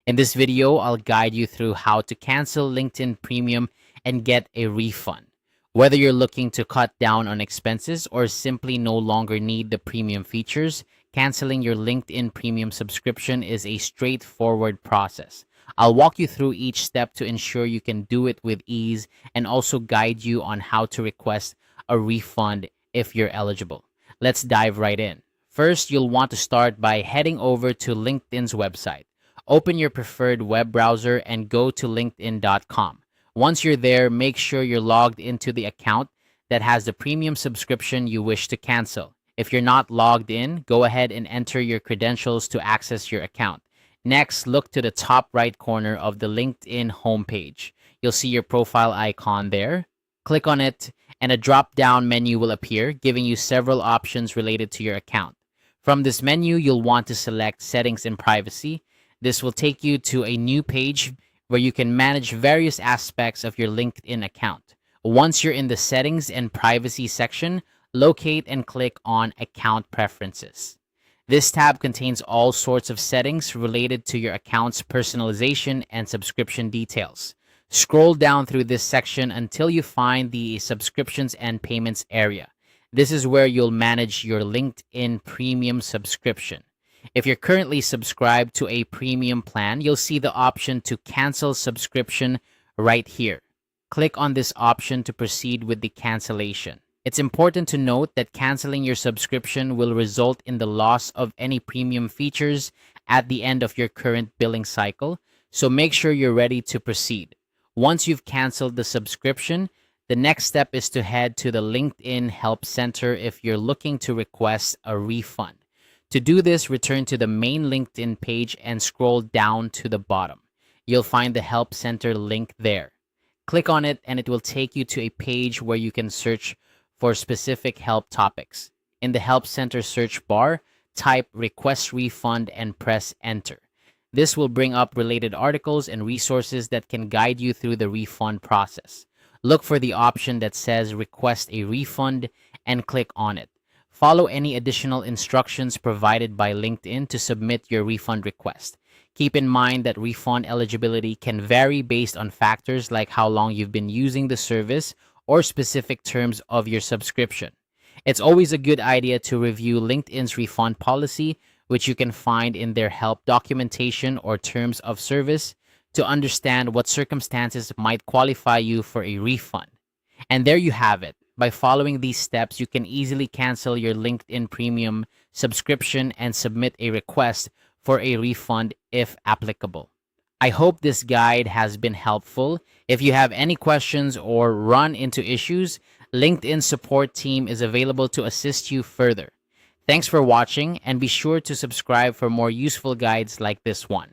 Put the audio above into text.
In this video, I'll guide you through how to cancel LinkedIn Premium and get a refund. Whether you're looking to cut down on expenses or simply no longer need the premium features, canceling your LinkedIn Premium subscription is a straightforward process. I'll walk you through each step to ensure you can do it with ease and also guide you on how to request a refund if you're eligible. Let's dive right in. First, you'll want to start by heading over to LinkedIn's website. Open your preferred web browser and go to linkedin.com. Once you're there, make sure you're logged into the account that has the premium subscription you wish to cancel. If you're not logged in, go ahead and enter your credentials to access your account. Next, look to the top right corner of the LinkedIn homepage. You'll see your profile icon there. Click on it, and a drop-down menu will appear, giving you several options related to your account. From this menu, you'll want to select Settings and Privacy. This will take you to a new page where you can manage various aspects of your LinkedIn account. Once you're in the Settings and Privacy section, locate and click on Account Preferences. This tab contains all sorts of settings related to your account's personalization and subscription details. Scroll down through this section until you find the Subscriptions and Payments area. This is where you'll manage your LinkedIn Premium subscription. If you're currently subscribed to a premium plan, you'll see the option to cancel subscription right here. Click on this option to proceed with the cancellation. It's important to note that canceling your subscription will result in the loss of any premium features at the end of your current billing cycle, so make sure you're ready to proceed. Once you've canceled the subscription, the next step is to head to the LinkedIn Help Center if you're looking to request a refund. To do this, return to the main LinkedIn page and scroll down to the bottom. You'll find the Help Center link there. Click on it and it will take you to a page where you can search for specific help topics. In the Help Center search bar, type Request Refund and press Enter. This will bring up related articles and resources that can guide you through the refund process. Look for the option that says Request a Refund and click on it. Follow any additional instructions provided by LinkedIn to submit your refund request. Keep in mind that refund eligibility can vary based on factors like how long you've been using the service or specific terms of your subscription. It's always a good idea to review LinkedIn's refund policy, which you can find in their help documentation or terms of service to understand what circumstances might qualify you for a refund. And there you have it. By following these steps, you can easily cancel your LinkedIn Premium subscription and submit a request for a refund if applicable. I hope this guide has been helpful. If you have any questions or run into issues, LinkedIn support team is available to assist you further. Thanks for watching and be sure to subscribe for more useful guides like this one.